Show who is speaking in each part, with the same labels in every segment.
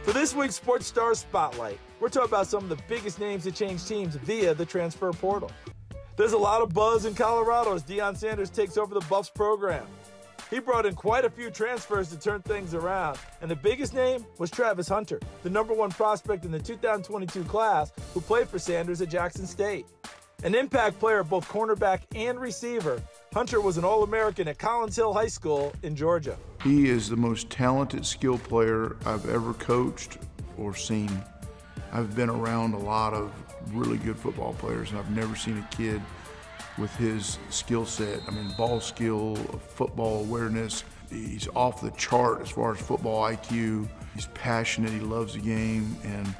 Speaker 1: For this week's Sports Stars Spotlight, we're talking about some of the biggest names that changed teams via the transfer portal. There's a lot of buzz in Colorado as Deion Sanders takes over the Buffs program. He brought in quite a few transfers to turn things around, and the biggest name was Travis Hunter, the #1 prospect in the 2022 class who played for Sanders at Jackson State. An impact player at both cornerback and receiver, Hunter was an All-American at Collins Hill High School in Georgia.
Speaker 2: He is the most talented skill player I've ever coached or seen. I've been around a lot of really good football players, and I've never seen a kid with his skill set. I mean, ball skill, football awareness. He's off the chart as far as football IQ. He's passionate, he loves the game, and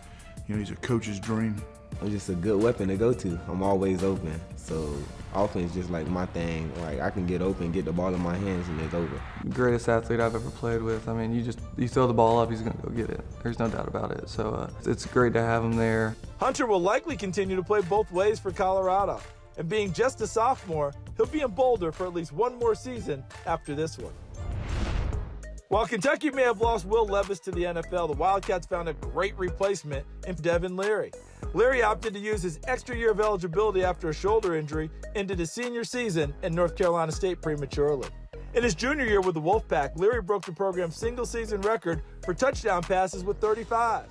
Speaker 2: he's a coach's dream.
Speaker 3: I'm just a good weapon to go to. I'm always open. So offense is just like my thing. Like I can get open, get the ball in my hands, and it's over.
Speaker 4: Greatest athlete I've ever played with. I mean, you throw the ball up, he's gonna go get it. There's no doubt about it. So it's great to have him there.
Speaker 1: Hunter will likely continue to play both ways for Colorado. And being just a sophomore, he'll be in Boulder for at least one more season after this one. While Kentucky may have lost Will Levis to the NFL, the Wildcats found a great replacement in Devin Leary. Leary opted to use his extra year of eligibility after a shoulder injury into his senior season at North Carolina State prematurely. In his junior year with the Wolfpack, Leary broke the program's single-season record for touchdown passes with 35.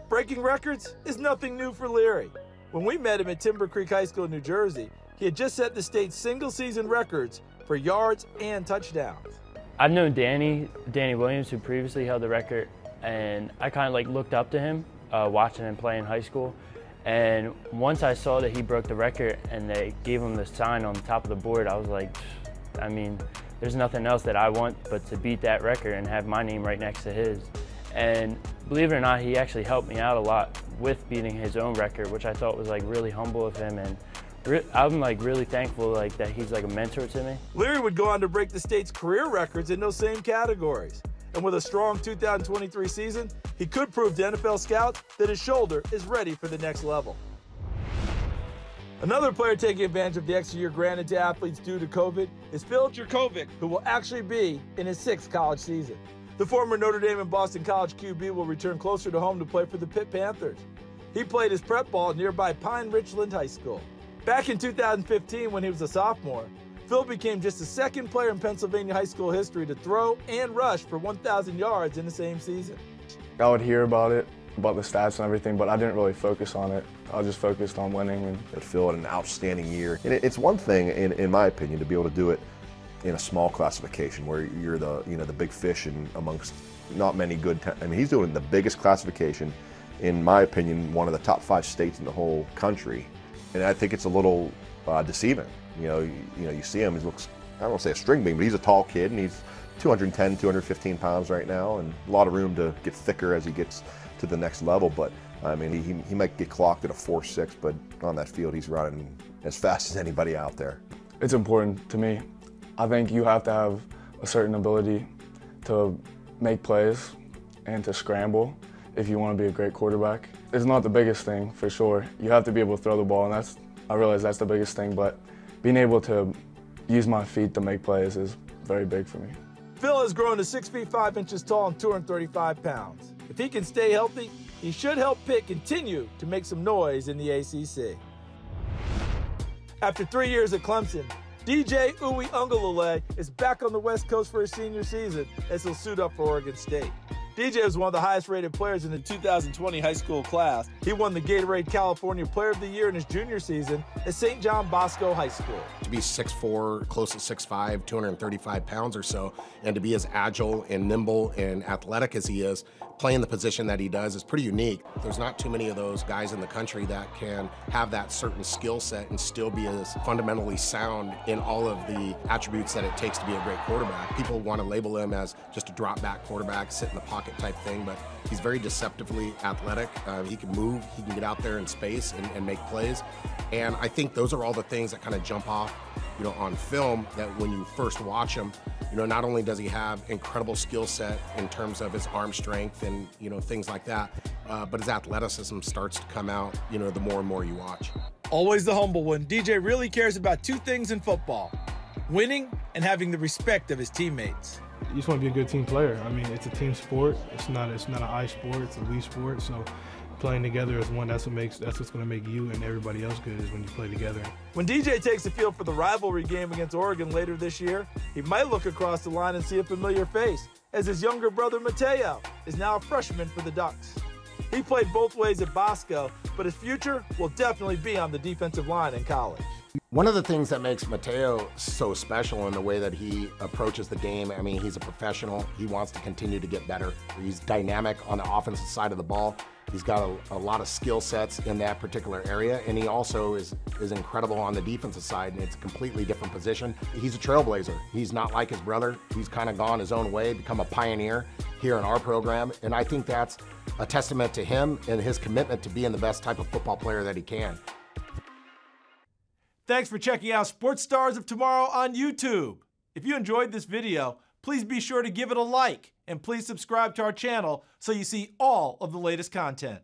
Speaker 1: Breaking records is nothing new for Leary. When we met him at Timber Creek High School in New Jersey, he had just set the state's single-season records for yards and touchdowns.
Speaker 5: I've known Danny Williams, who previously held the record, and I kind of looked up to him, watching him play in high school. And once I saw that he broke the record and they gave him the sign on the top of the board, I was like, I mean, there's nothing else that I want but to beat that record and have my name right next to his. And believe it or not, he actually helped me out a lot with beating his own record, which I thought was really humble of him, and I'm really thankful that he's a mentor to me.
Speaker 1: Leary would go on to break the state's career records in those same categories. And with a strong 2023 season, he could prove to NFL scouts that his shoulder is ready for the next level. Another player taking advantage of the extra year granted to athletes due to COVID is Phil Jurkovec, who will actually be in his 6th college season. The former Notre Dame and Boston College QB will return closer to home to play for the Pitt Panthers. He played his prep ball at nearby Pine Richland High School. Back in 2015, when he was a sophomore, Phil became just the 2nd player in Pennsylvania high school history to throw and rush for 1,000 yards in the same season.
Speaker 4: I would hear about it, about the stats and everything, but I didn't really focus on it. I just focused on winning.
Speaker 6: Phil had an outstanding year. And it's one thing, in my opinion, to be able to do it in a small classification where you're the big fish and amongst not many good. I mean, he's doing the biggest classification, in my opinion, one of the top 5 states in the whole country, and I think it's a little deceiving. You see him. He looks, I don't want to say a string bean, but he's a tall kid, and he's 210, 215 pounds right now, and a lot of room to get thicker as he gets to the next level. But I mean, he might get clocked at a 4.6, but on that field, he's running as fast as anybody out there.
Speaker 4: It's important to me. I think you have to have a certain ability to make plays and to scramble if you want to be a great quarterback. It's not the biggest thing, for sure. You have to be able to throw the ball, and I realize that's the biggest thing, but being able to use my feet to make plays is very big for me.
Speaker 1: Phil has grown to 6 feet 5 inches tall and 235 pounds. If he can stay healthy, he should help Pitt continue to make some noise in the ACC. After 3 years at Clemson, DJ Uiagalelei is back on the West Coast for his senior season as he'll suit up for Oregon State. DJ was one of the highest-rated players in the 2020 high school class. He won the Gatorade California Player of the Year in his junior season at St. John Bosco High School.
Speaker 7: To be 6'4", close to 6'5", 235 pounds or so, and to be as agile and nimble and athletic as he is, playing the position that he does is pretty unique. There's not too many of those guys in the country that can have that certain skill set and still be as fundamentally sound in all of the attributes that it takes to be a great quarterback. People want to label him as just a drop-back quarterback, sit in the pocket type thing, but he's very deceptively athletic. He can move, he can get out there in space and make plays. And I think those are all the things that kind of jump off, on film, that when you first watch him, not only does he have incredible skill set in terms of his arm strength and, things like that, but his athleticism starts to come out, the more and more you watch.
Speaker 1: Always the humble one, DJ really cares about 2 things in football: winning and having the respect of his teammates.
Speaker 8: You just want to be a good team player. I mean, it's a team sport. It's not an I sport. It's a we sport. So playing together as one, that's what's going to make you and everybody else good, is when you play together.
Speaker 1: When DJ takes the field for the rivalry game against Oregon later this year, he might look across the line and see a familiar face, as his younger brother Mateo is now a freshman for the Ducks. He played both ways at Bosco, but his future will definitely be on the defensive line in college.
Speaker 7: One of the things that makes Mateo so special in the way that he approaches the game, I mean, he's a professional. He wants to continue to get better. He's dynamic on the offensive side of the ball. He's got a lot of skill sets in that particular area, and he also is incredible on the defensive side, and it's a completely different position. He's a trailblazer. He's not like his brother. He's kind of gone his own way, become a pioneer here in our program, and I think that's a testament to him and his commitment to being the best type of football player that he can.
Speaker 1: Thanks for checking out Sports Stars of Tomorrow on YouTube. If you enjoyed this video, please be sure to give it a like, and please subscribe to our channel so you see all of the latest content.